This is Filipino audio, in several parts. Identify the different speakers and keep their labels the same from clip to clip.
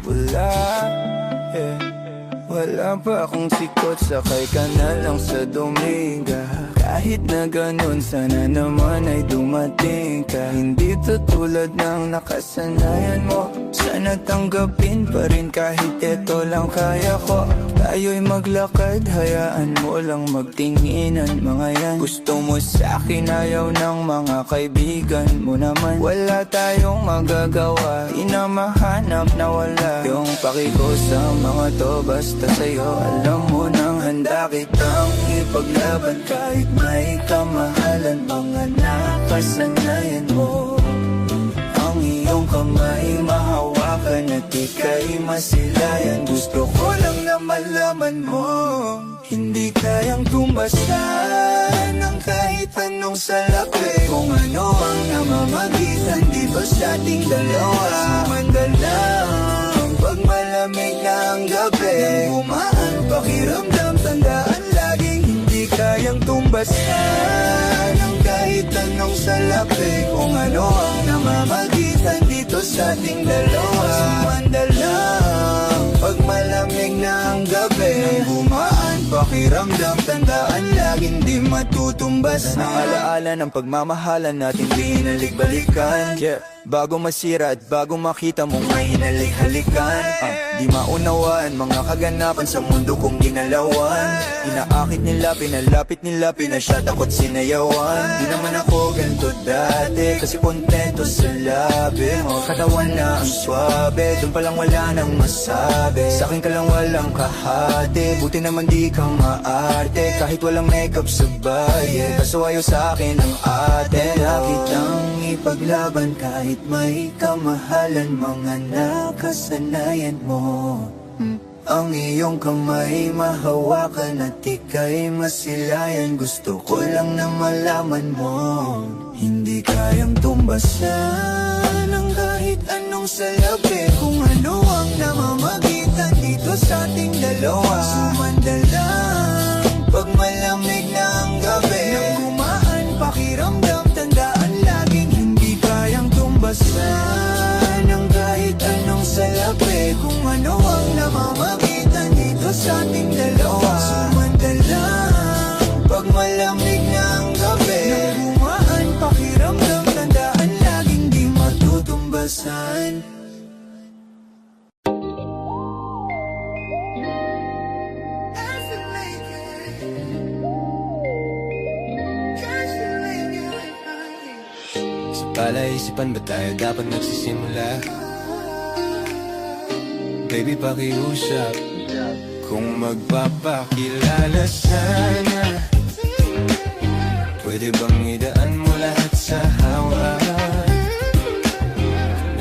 Speaker 1: Wala, yeah. Wala pa akong sikot, sakay ka na lang sa Dominga. Kahit na ganun, sana naman ay dumating ka. Hindi to tulad ng nakasanayan mo. Sana tanggapin pa rin kahit eto lang kaya ko. Tayo'y maglakad, hayaan mo lang magtinginan mga yan. Gusto mo sa'kin, ayaw ng mga kaibigan mo naman. Wala tayong magagawa, inamahanap na wala. Yung pakiko sa mga to, basta sa'yo alam mo nang handa kitang ipaglaban. Kahit may kamahalan, mga nakasanayan mo. Ang iyong kamay mahawakan at ika'y masilayan. Gusto ko lang na malaman mo, hindi kayang tumbasan ng kahit anong salapi. Kung ano ang namamagitan dito sa ating dalawa. Sumandalang pag malamig na ang gabi, nang umaan pakiramdam, tandaan laging hindi kayang tumbasan ng kahit anong salapi. Kung ano ang namamagitan dito sa ating dalawa. Sumandalang pag malamig na ang gabi, nang umaan pakiramdam, tandaan laging di matutumbasan. Alaala ng pagmamahalan natin di hinalik-balikan, yeah. Bago masira at bago makita mong may hinalik-halikan, di maunawaan mga kaganapan sa mundo kong ginalawan. Inaakit nila, pinalapit nila, pinasyat ako't sinayawan. Di naman ako ganito dati, kasi kontento sa labi mo. Katawan na ang swabe, dun palang wala nang masabi. Sa'kin ka lang walang kahati, buti naman di ka maarte. Kahit walang makeup sa baye, kaso ayaw sa'kin ang ate. Nakitang ipaglaban kahit may kamahalan, mga nakasanayan mo. Ang iyong kamay mahawakan at ika'y masilayan. Gusto ko lang na malaman mo, hindi kayang tumbasan ng kahit anong salapi. Kung ano ang namamagitan dito sa ating dalawa. Sumandalang pag malamig na ang gabi, nang umaan pakiramdam, tandaan laging hindi kayang tumbasan ng kahit anong salapi. Kung ano ang namamagitan dito sa ating dalawa. Sumandalang pag malamig na ang gabi, nang umaan pakiramdam, tandaan laging di matutumbasan. Palaisipan ba tayo dapat nagsisimula? Baby, pakiusap kung magpapakilala sana. Pwede bang idaan mo lahat sa hawak?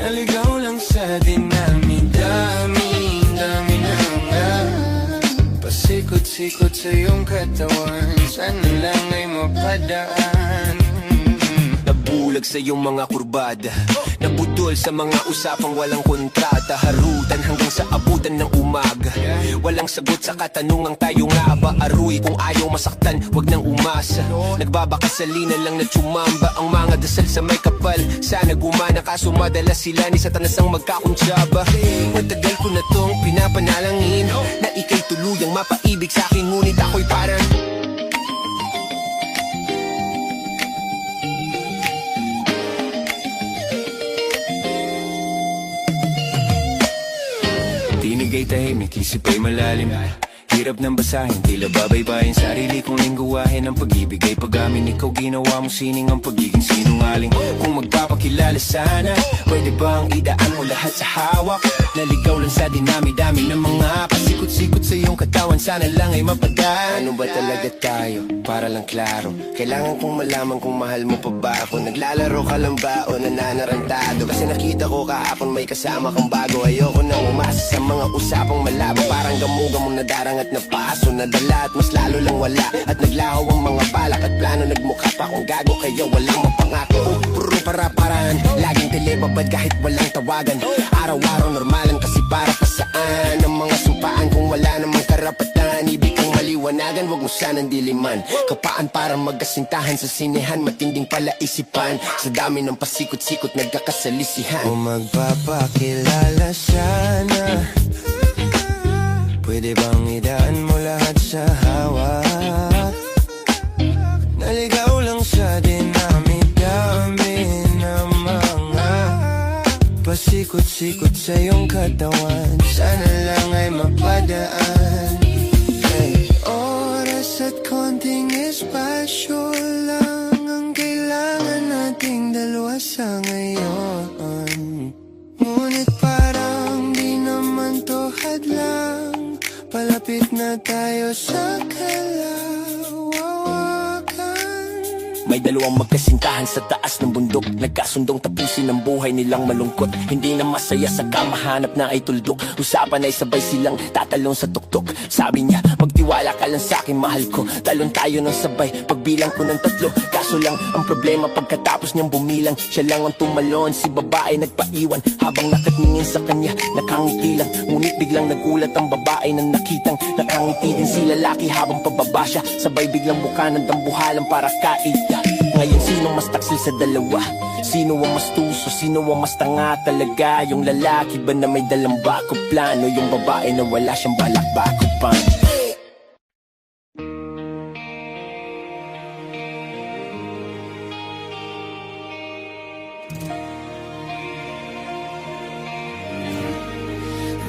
Speaker 1: Naligaw lang sa dinami-dami na nga. Pasikot-sikot sa iyong katawan, sana lang ay mapadaan. Nabulag sa iyong mga kurbada, nabudol sa mga usapang walang kontrata. Harutan hanggang sa abutan ng umaga, walang sagot sa katanungang tayo nga ba aruy. Kung ayaw masaktan, wag nang umasa. Nagbabakasalina lang na tsumamba ang mga dasal sa may kapal. Sana gumana kaso madalas sila ni Satanas ang magkakuntsaba. Matagal ko na tong pinapanalangin na ika'y tuluyang mapaibig sa'kin, ngunit ako'y parang tinig ay tahimik, isip ay malalim. Hirap ng basahin, tila babaybayin sarili kong lingguwahin. Ang pag-ibig ay pag-amin, ikaw ginawa mo sining ang pagiging sinungaling. Kung magpapakilala sana, pwede bang idaan mo lahat sa hawak? Naligaw lang sa dinami-dami ng mga pasikot-sikot sa iyong katawan, sana lang ay mapadaan. Ano ba talaga tayo? Para lang klaro, kailangan kong malaman kung mahal mo pa ba ako. Naglalaro ka lang ba o nananarantado? Kasi nakita ko kahapon may kasama kang bago. Ayoko nang umasa sa mga usapang malabo, parang gamugam mo na darang at napaso nadala at mas lalo lang wala. At naglaho ang mga balak at plano, nagmukha pa akong gago kaya walang mapangako. Puro para-paraan, laging telebabad kahit walang tawagan. Araw-araw normalan kasi para pa saan ang mga sumpaan kung wala namang karapatan. Ibig kong maliwanag
Speaker 2: paliwanagan, wag mo sanang diliman. Kapaan para magkasintahan sa sinehan, matinding palaisipan. Sa dami ng pasikot-sikot nagkakasalisihan.
Speaker 1: O magpapakilala sana, pwede bang idaan mo lahat sa hawak? Naligaw lang sa dinami-dami ng mga pasikot-sikot sa iyong katawan. Sana lang ay mapadaan. Hey. Oras at konting espasyo lang ang kailangan nating dalawa sa ngayon. Ngunit parang di naman to hadlang, palapit na tayo sa kalawakan.
Speaker 2: May dalawang magkasintahan sa taas ng bundok, nagkasundong tapusin ang buhay nilang malungkot. Hindi na masaya sa kamahanap na ay tuldok. Usapan ay sabay silang tatalon sa tuktok. Sabi niya, magtiwala ka lang sa akin, mahal ko. Talon tayo ng sabay, pagbilang ko ng 3. Kaso lang, ang problema pagkatapos niyang bumilang, siya lang ang tumalon, si babae nagpaiwan. Habang nakatingin sa kanya, nakangiti lang. Ngunit biglang nagulat ang babae nang nakitang nakangiti din si lalaki habang pababa siya. Sabay biglang buka ng dambuhalan para kaida. Ngayon sino mas taksil sa dalawa? Sino ang mas tuso? Sino ang mas tanga talaga? Yung lalaki ba na may dalang backup plan? O yung babae na wala siyang balak bakupan?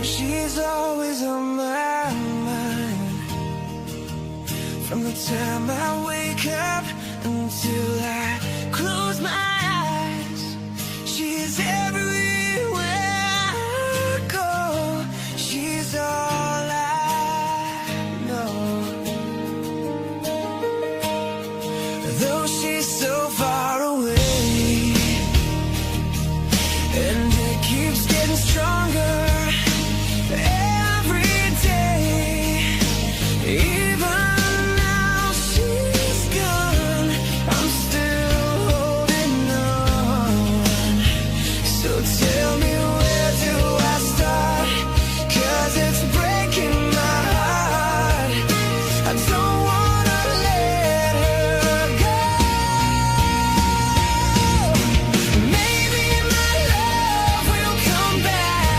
Speaker 1: She's always on my mind, from the time I wake up until I close my eyes. She's everywhere I go. She's all I know. Though she's so far away, and it keeps getting stronger every day. Even now she's gone, I'm still holding on. So tell me, where do I start? 'Cause it's breaking my heart. I don't wanna let her go. Maybe my love will come back.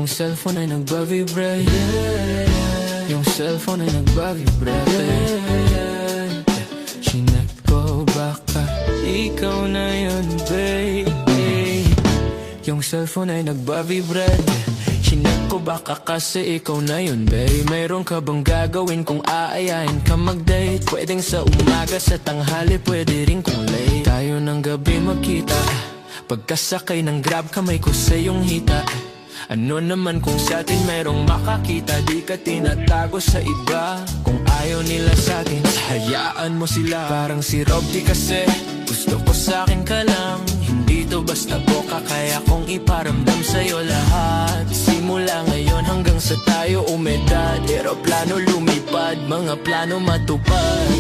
Speaker 1: cellphone ay nagbavibrate. Yung cellphone ay nagbavibrate. Chinek ko baka ikaw na yun, babe. Yung cellphone ay nagbavibrate. Chinek ko baka kasi ikaw na yun, babe. Mayroon ka bang gagawin kung aayahin ka mag-date? Pwedeng sa umaga, sa tanghali, pwede rin kung late. Tayo ng gabi magkita, pagkasakay ng grab kamay ko sa iyong hita. Ano naman kung sa atin mayroong makakita, di ka tinatago sa iba. Kung ayaw nila sa atin, hayaan mo sila. Parang si Rob D kasi, gusto ko sa akin ka lang. Hindi to basta boka, kaya kong iparamdam sa'yo lahat. Simula ngayon hanggang sa tayo umedad, eroplano lumipad, mga plano matupad.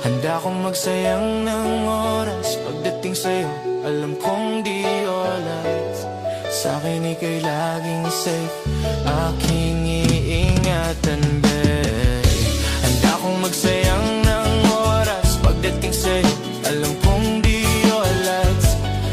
Speaker 1: Handa akong magsayang ng oras pagdating sa'yo. Alam kong di oras, sa'kin ika'y laging safe, aking iingatan, babe. Handa akong magsayang ng oras pagdating sa'yo. Alam kong di oras,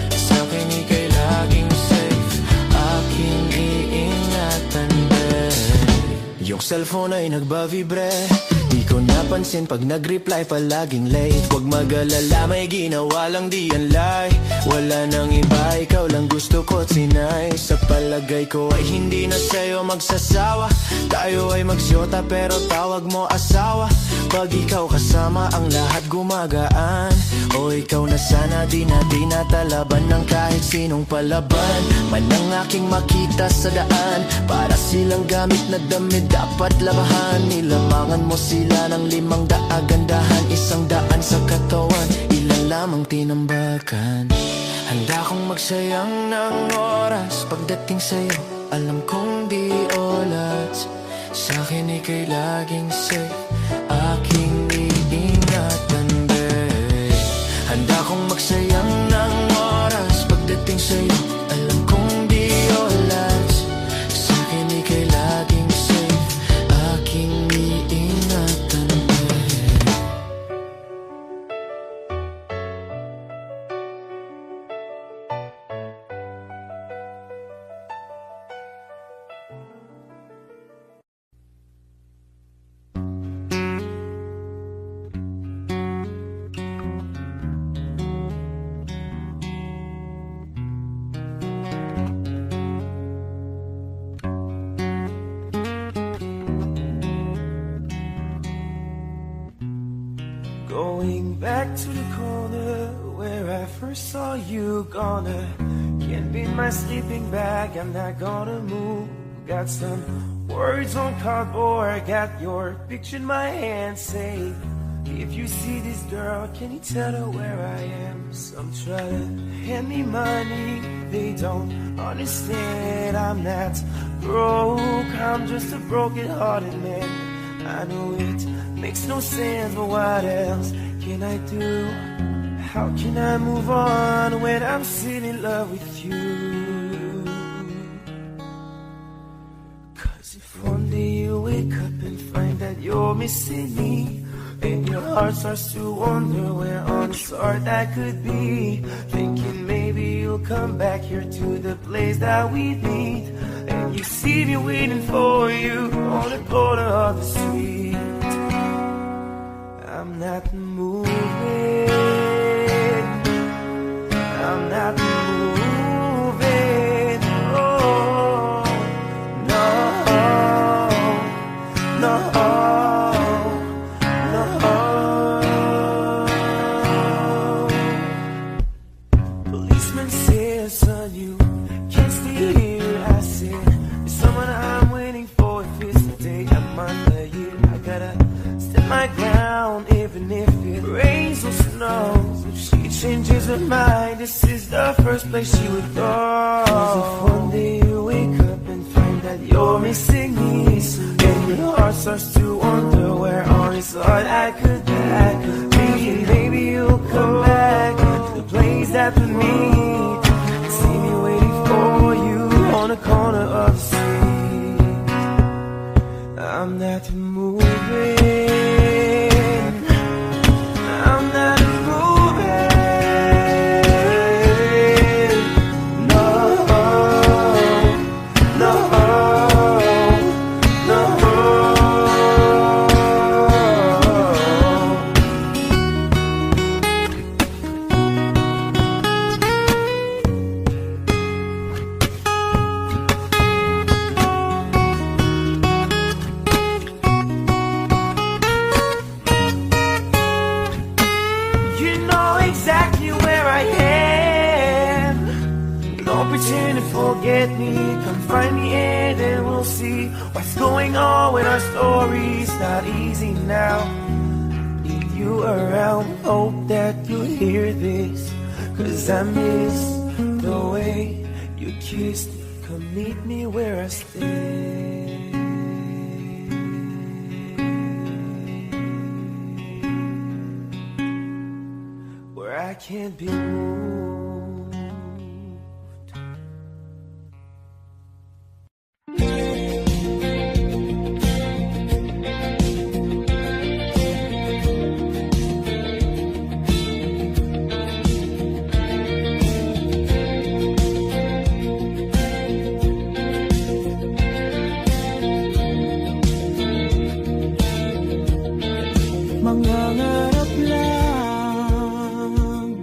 Speaker 1: sa'kin ika'y laging safe, aking iingatan, babe. Yung cellphone ay nagbavibrate. Di ko napansin pag nag-reply palaging late. Huwag mag-alala, may ginawa lang di yan lie. Wala nang iba, ikaw lang gusto ko at sinay. Sa palagay ko ay hindi na sa'yo magsasawa. Tayo ay magsyota pero tawag mo asawa. Pag ikaw kasama ang lahat gumagaan. O ikaw na sana, di na tinatalaban ng kahit sinong palaban man ang aking makita sa daan. Para silang gamit na damit dapat labahan. Nilamangan mo sila ng 500 gandahan, 100 sa katawan, ilan lamang tinambakan. Handa akong magsayang ng oras pagdating sa'yo. Alam kong di oras, sa'kin ika'y laging safe, aking iingatan, babe. Handa akong magsayang ng oras pagdating sa'yo. Alam kong di oras, sa'kin ika'y laging safe, aking iingatan, babe. Going back to the corner where I first saw you, gonna can't be my sleeping bag, I'm not gonna move. Got some words on cardboard, got your picture in my hand, say if you see this girl, can you tell her where I am? Some try to hand me money, they don't understand I'm not broke, I'm just a broken-hearted man. I know it makes no sense, but what else can I do? How can I move on when I'm still in love with you? 'Cause if one day you wake up and find that you're missing me, and your heart starts to wonder where on this earth I could be, thinking maybe you'll come back here to the place that we meet, and you see me waiting for you on the corner of the street. I'm not moving, I'm not moving, oh, no, no, no. Policeman says, son, you can't stay here. I said, there's someone I'm waiting for. If it's the day I'm under you, I gotta stand my ground, even if it rains or snows. If she changes her mind, this is the first place she would go. 'Cause if one day you wake up and find that you're missing me, and your heart starts to wonder where on this earth I could be, maybe you'll come back to the place that we meet, and see me waiting for you on the corner of the street. I'm not moving, I'm not moving, no. get me, come find me and then we'll see what's going on with our stories. Not easy now, need you around, hope that you hear this, 'cause I miss the way you kissed me. Come meet me where I stay. Where I can't be moved. Mangangarap lang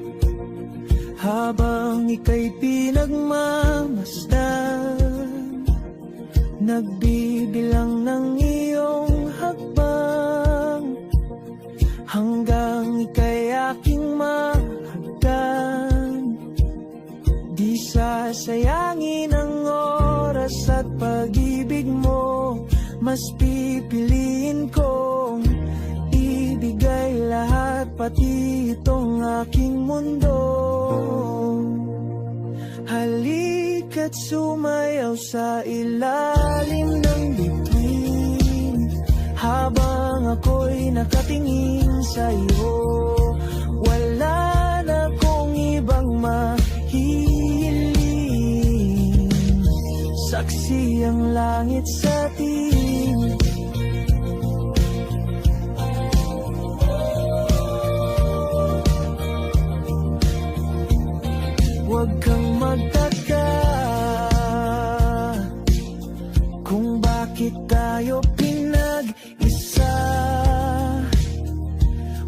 Speaker 1: habang ika'y pinagmamasdan, nagbibilang ng iyong hakbang, hanggang ika'y aking mahagkan. Di sasayangin ang oras at pag-ibig mo, mas pipiliin kong ibigay lahat, pati itong aking mundo. Halika't sumayaw sa ilalim ng bituin, habang ako'y nakatingin sa iyo. Wala na kong ibang mahihiling, saksi ang langit sa atin. Huwag kang magtaka kung bakit tayo pinag-isa.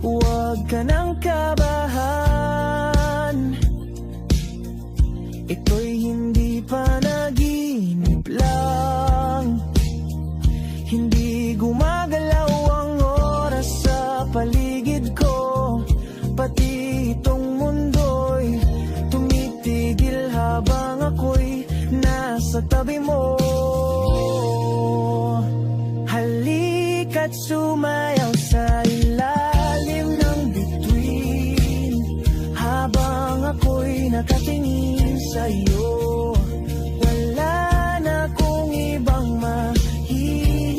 Speaker 1: Huwag ka nang kabahan, ito'y hindi panaginip lang. Hindi gumagalaw ang oras sa paligid ko, pati itong mundo'y tumitigil habang ako'y nasa tabi mo. Halika't sumayaw sa ilalim ng bituin, habang ako'y nakatingin sa iyo. Wala na akong ibang mahihiling,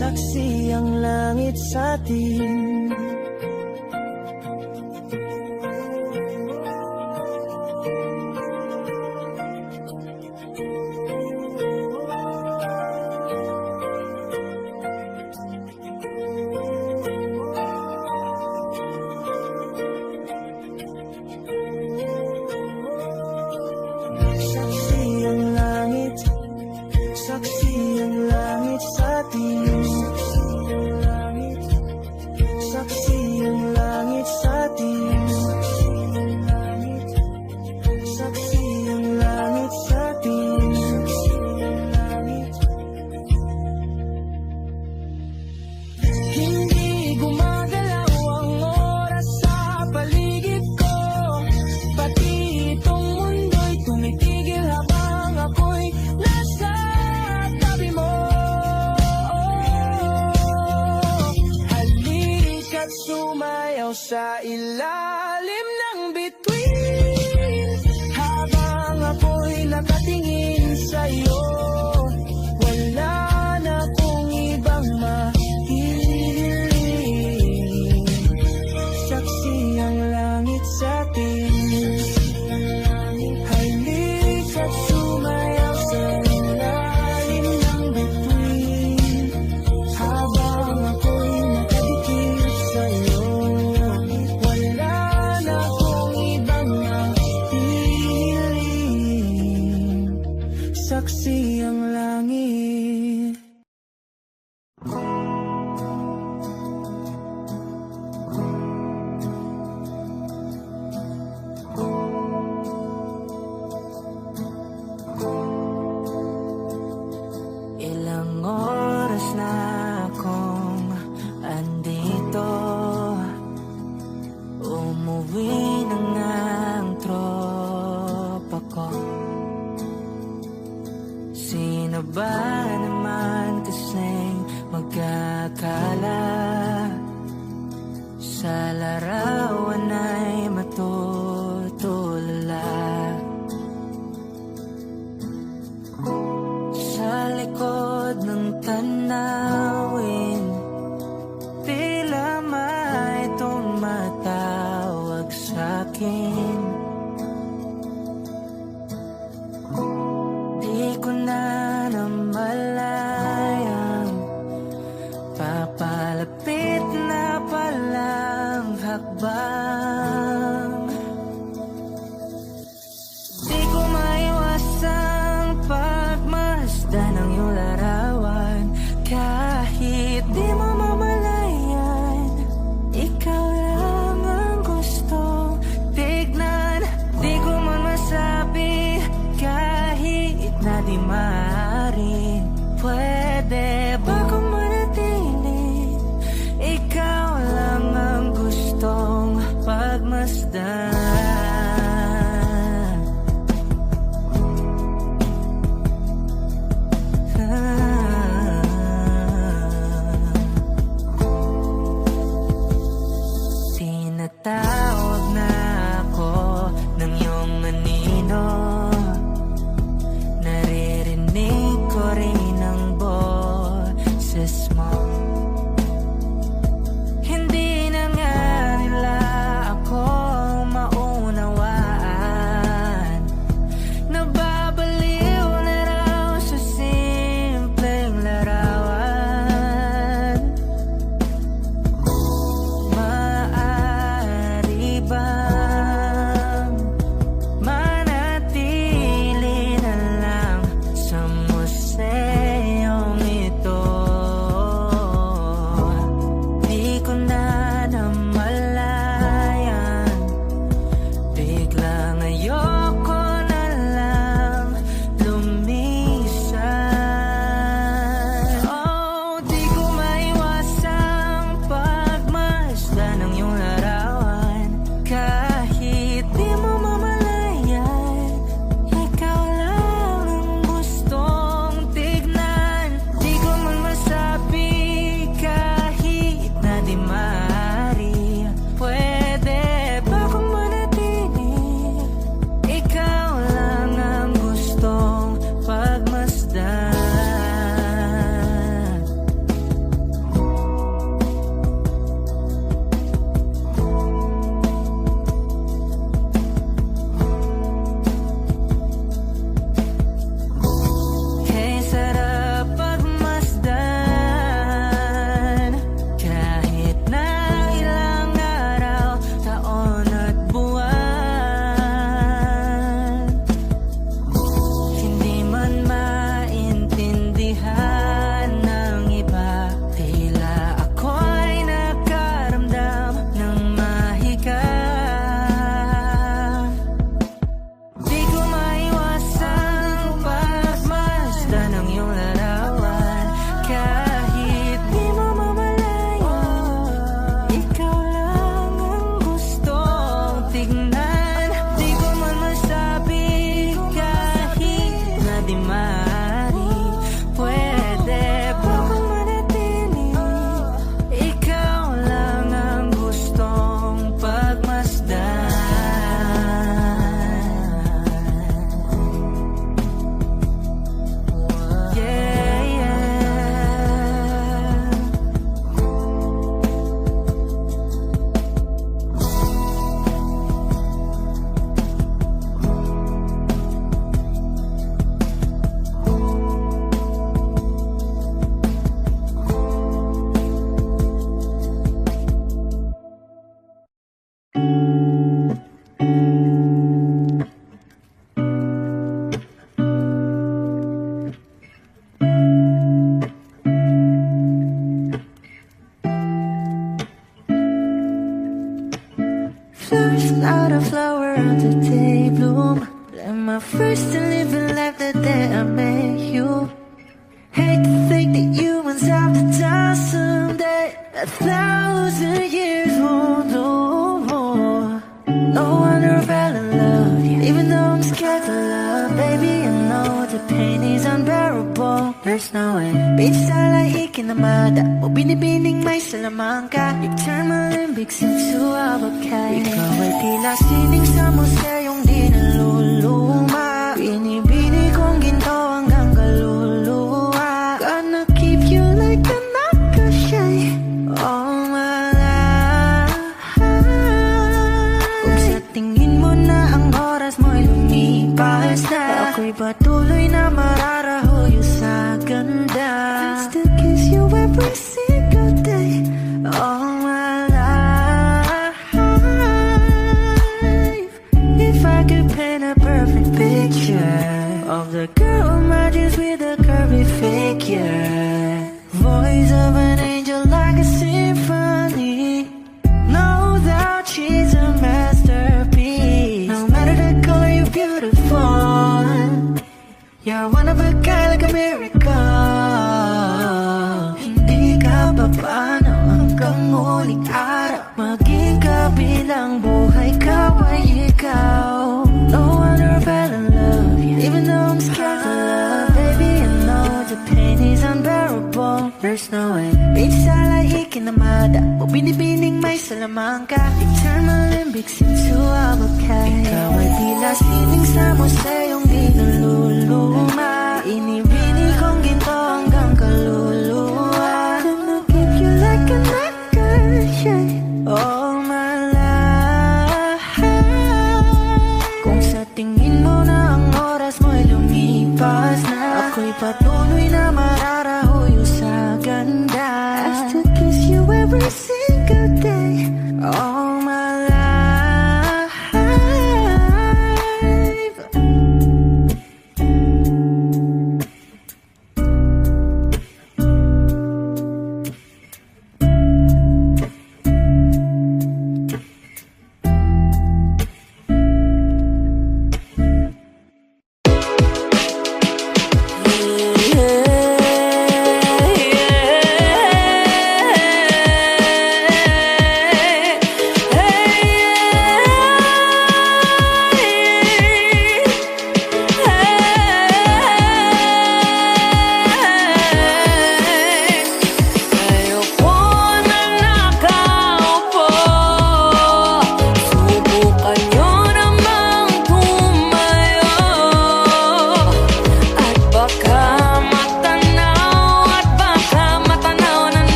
Speaker 1: saksi ang langit sa atin. Sa ilalim ng bituin, habang ako'y nakatingin sa'yo. Wala na akong ibang mahihiling, saksi ang langit sa atin. Halika't sumayaw sa ilalim ng bituin, habang ako'y nakadikit sa'yo. Saksi ang langit. Ilang oras na akong andito, umuwi na nga ang tropa
Speaker 3: sa'kin. Di ko na namalayang papalapit na palang hakbang. Di ko maiwasang pagmasdan ng iyong larawan. Kahit di mo mamalayan, ikaw lang ang gustong tignan. Di ko man masabi kahit na di maaari. Pwede ba kung manatili? Ikaw lang ang gustong pagmasdan. Tinatawag na ako ng iyong anino. Naririnig ko rin ang boses mo. Hindi na nga nila ako maunawaan. Nababaliw na raw sa simpleng larawan. Maaari bang manatili na lang sa museyong ito? Di ko na namalayan, biglang ayoko na lang lumisan. Oh, di ko maiwasang pagmasdan ng iyong larawan. Kahit di mo mamalayan, ikaw lang ang gustong tignan. Di ko man masabi kahit na di maaari. Pwede ba kung manatili? Ikaw lang ang gustong pagmasdan. Kay sarap pagmasdan, kahit na ilang araw, taon at buwan. Hindi man maintindihan ng iba, tila ako'y nakaramdam ng mahika. Di ko maiwasang pagmasdan ng iyong larawan. Kahit di mo mamalayan, ikaw lang ang gustong tignan. Di ko man masabi kahit na di maaari. Pwede ba kung manatili? Ikaw lang ang gustong pagmasdan. Yeah, yeah. First not a flower on the day bloom. Am I first to live a life the day I met you? Hate to think that humans have the time someday. 1,000 years won't know more. No wonder I fell in love, even though I'm scared to love. Baby, I know the pain is unbearable. There's no way. Beach style ay ikinamada o binibining may salamangka. You turn my limbics into abakay. Ikaw ay tila sining sa museyong di naluluma. Binibini kong ginto hanggang kaluluwa. Gonna keep you like a nakashay all my life. Kung sa Ako'y patuloy na mararahoyo sa ganda. I still kiss you every single day all my life. If I could paint a perfect picture of the girl on my dreams with a curvy figure, voice of an angel like a symphony, no doubt she's a masterpiece. No matter the color, you're beautiful. You're one of a kind, like a miracle. Hindi ka pa paano hanggang muling araw, maging kabilang buhay ka ay ikaw. No wonder I fell in love, even though I'm scared to love. Baby, I know the pain is unbearable. There's no way baby, salay ikinamada o binibining may salamangka. You turn my limbics into a bouquet. Ikaw ay tila sining sa museyong di naluluma. Inibini kong ginto hanggang kaluluwa. Gonna keep you like an anchor, yeah, all my life. Kung sa tingin mo na ang oras mo'y lumipas na, ako'y patuloy na mararahoyo sa ganda. I still kiss you every single day all my life.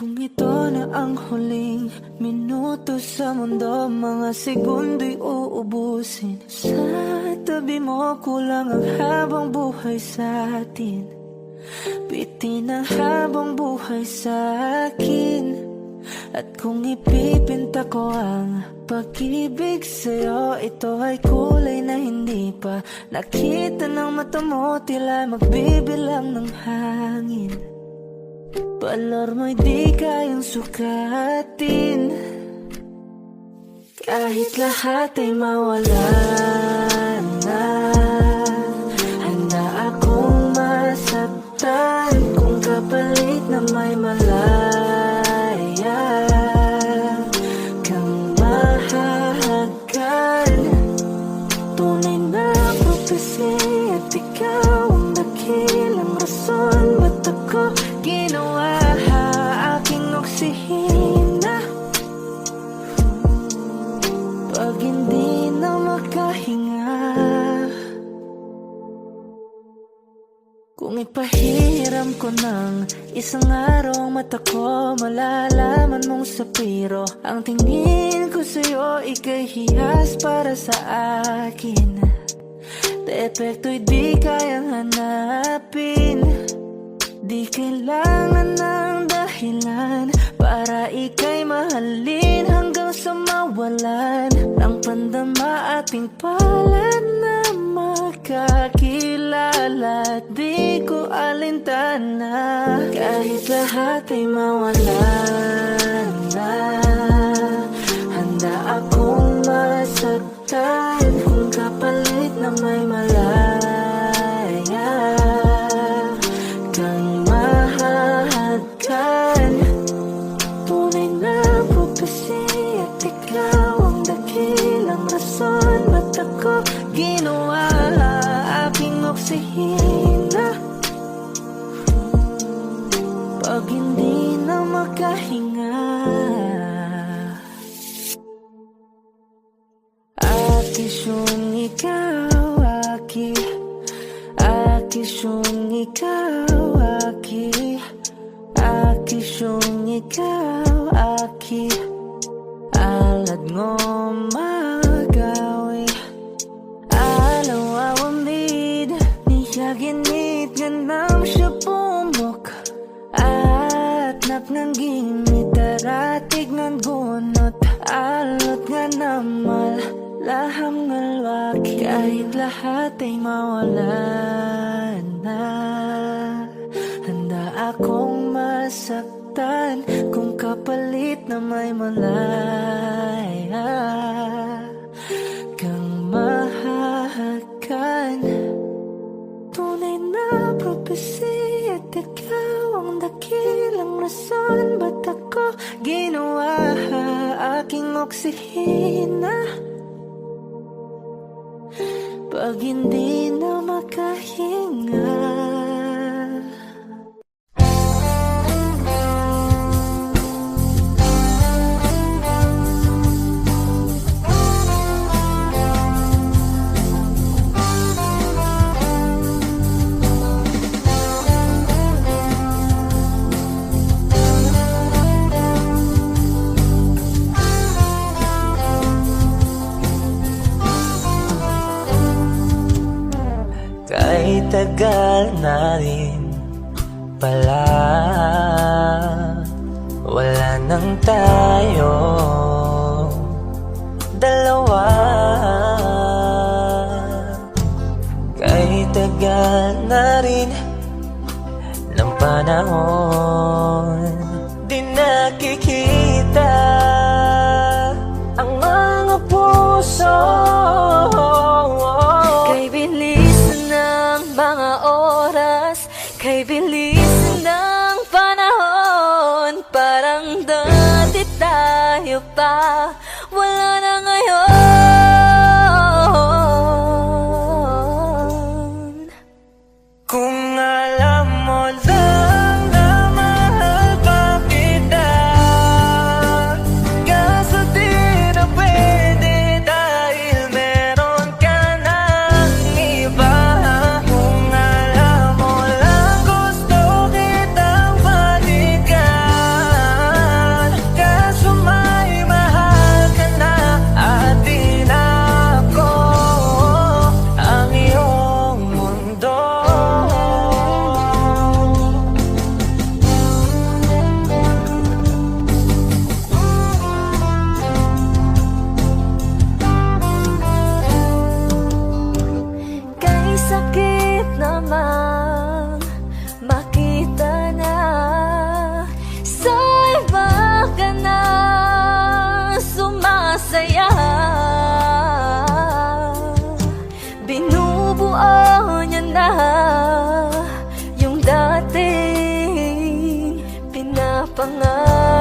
Speaker 3: Kung ito na ang huling minuto sa mundo, mga segundo'y uubusin. Sa tabi mo kulang ang habang buhay sa atin. Bitin ang habang buhay sa akin. At kung ipipinta ko ang pag-ibig sa'yo, ito ay kulay na hindi pa nakita ng mata mo, tila magbibilang ng hangin. Balor mo'y di kayang sukatin, kahit lahat ay mawala na. Handa akong masaktan kung kapalit na may malaya kang mahahagkan. Tunay na prophecy at ikaw ang dakilang rason, ba't ako ginawa aking oksihina? Pag hindi na makahinga, kung ipahiram ko ng isang araw ang mata ko, malalaman mong sapiro ang tingin ko sa'yo, ika'y hiyas para sa akin. Depekto'y di kayang hanapin, di kailangan ng dahilan para ika'y mahalin hanggang sa mawalan ng pandama ating palad na magkakilala. Di ko alintana kahit lahat ay mawalan na. Handa akong masaktan kung kapalit na may malaya kang mahahagkan. Tunay na prophecy at ikaw ang dakilang rason, ba't ako ginawa aking oksihina? Pag hindi na makahinga, akisyong ikaw, akisyong ikaw, akisyong ikaw, alad ngo magawi, alaw awamid, niyaginit ganam siya pumok, at napnangging mitaratig ng gunot, alot nga namal, laham ng lwaki. Kahit lahat ay mawalan na, handa akong masaktan kung kapalit na may malaya kang mahahagkan. Tunay na prophecy at ikaw ang dakilang rason, ba't ako ginawa aking oksihina? Pag hindi na makahinga,
Speaker 4: kay tagal na rin pala, wala nang tayo dalawa. Kay tagal na rin ng panahon, di nakikita ang mga puso.
Speaker 3: kay bilis ng mga oras, kay bilis ng panahon, parang dati tayo pa, wala na ngayon.
Speaker 4: Kung alam mo lang na mahal pa kita, kaso di na pwede dahil meron ka ng iba. Kung alam mo lang gusto kitang balikan,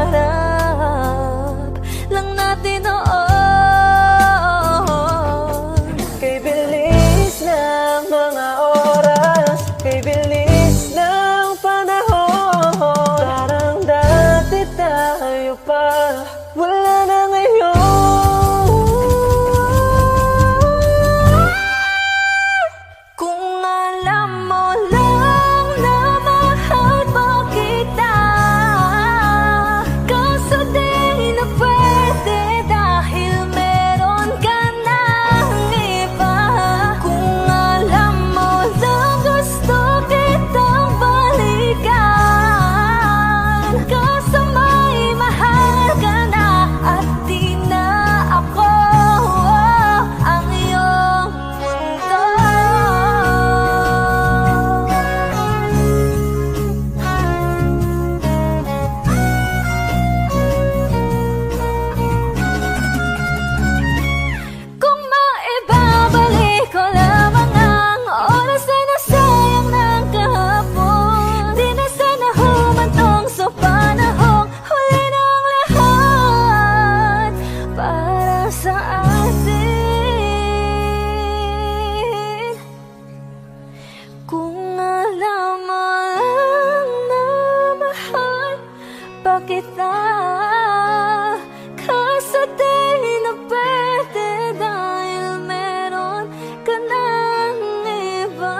Speaker 3: pangarap lang natin noon.
Speaker 4: Kay bilis ng mga oras, kay bilis ng panahon, parang dati tayo pa, wala na ngayon.
Speaker 3: Kung alam mo lang na mahal mo kita, kaso di na pwede dahil meron ka ng iba. Kung alam mo lang gusto kitang balikan, kaso may mahal ka na at di na ako ang iyong mundo. Kung maibabalik ko lamang ang oras na nasayang ng kahapon, di na sana humantong sa panahong huli ng lahat para sa atin. Kung alam mo lang na mahal pa kita, kaso di na pwede dahil meron ka ng iba.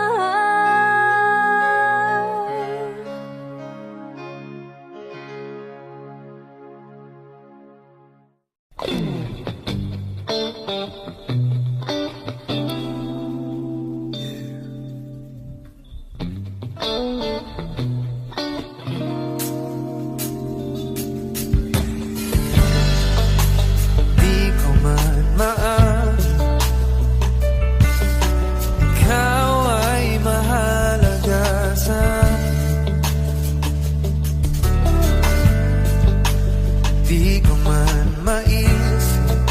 Speaker 1: Di ko man maaaring ikaw ay mahalaga sa akin. Di ko man maisip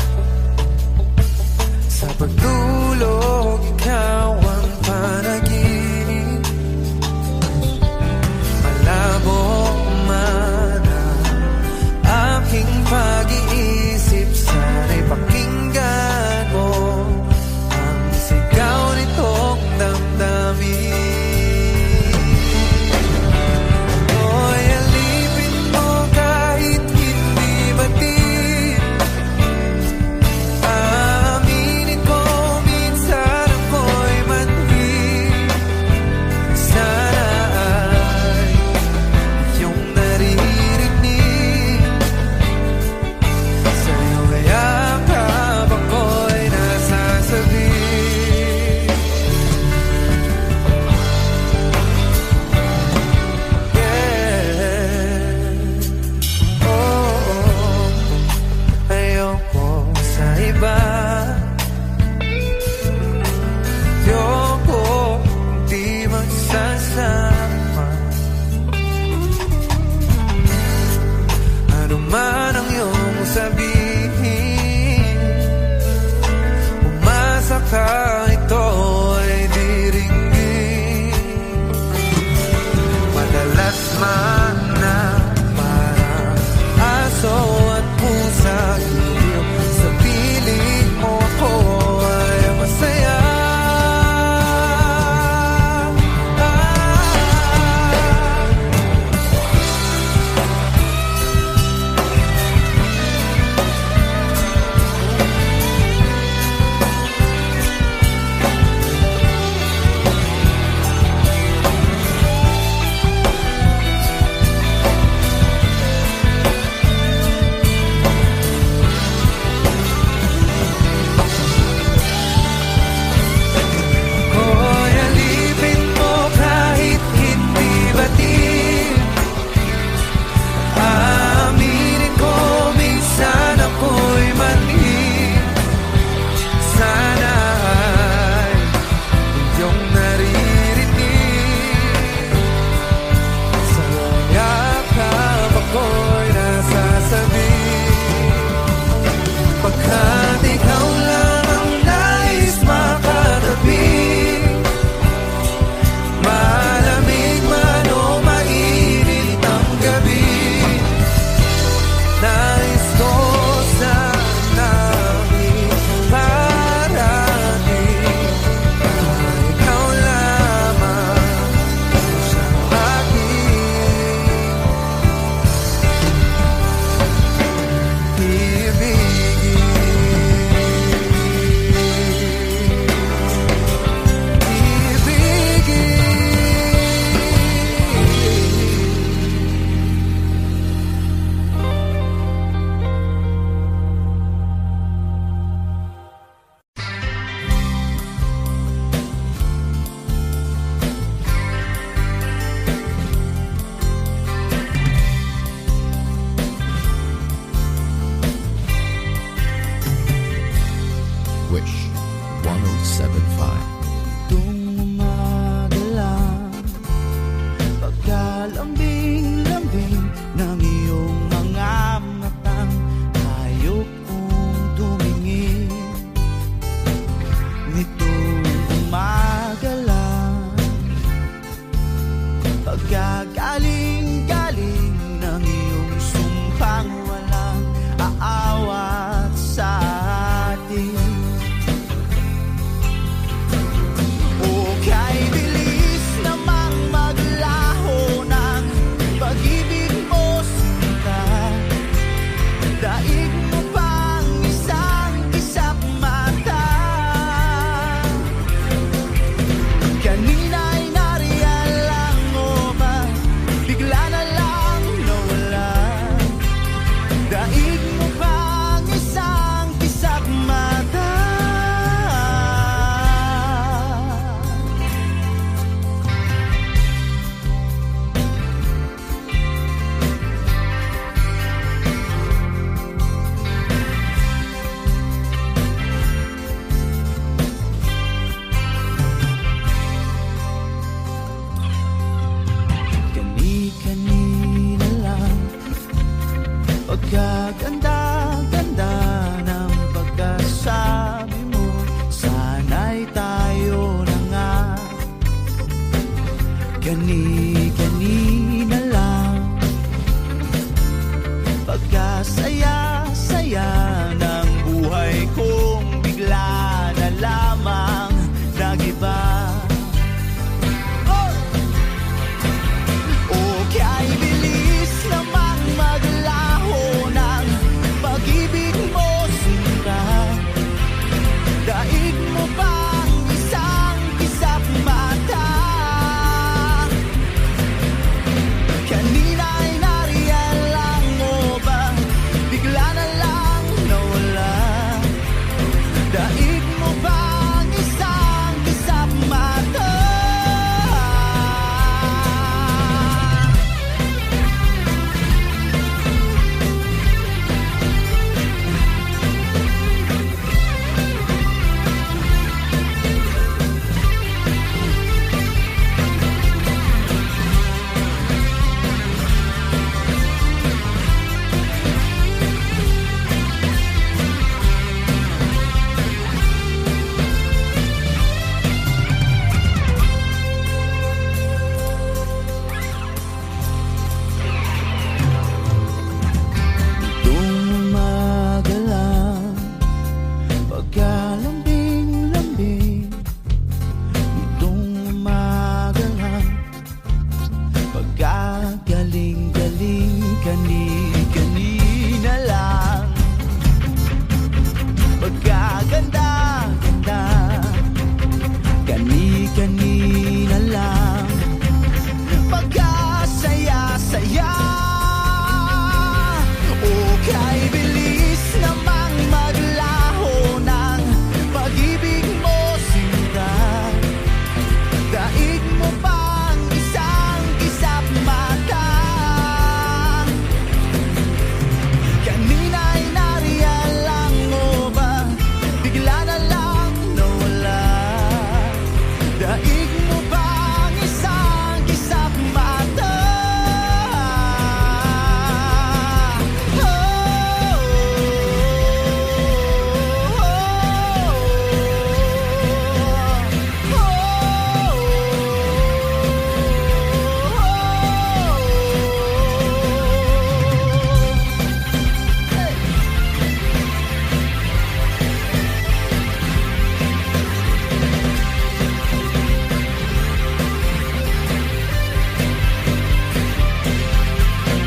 Speaker 1: sa pagtulog ikaw ang panaginip. Malabo man ang aking pag-iisip, sana'y pakinggan mo ang sigaw nitong damdamin. Ako'y alipin mo kahit hindi batid. Aaminin ko minsan ako'y manhid. Sana ay iyong naririnig. Sa'yo yakap ako'y nasasabi. Yeah. Oh, ayoko sa iba. Ayoko di magsasama. Ano man ang iyong sabihin, umasa ka, ito ay diringgin. Madalas man na parang aso at pusa, iliw sa piling mo ako ay masaya. Pagkaganda-ganda ng pagkasabi mo, sana'y tayo na nga. Gani-ganina lang. Pagka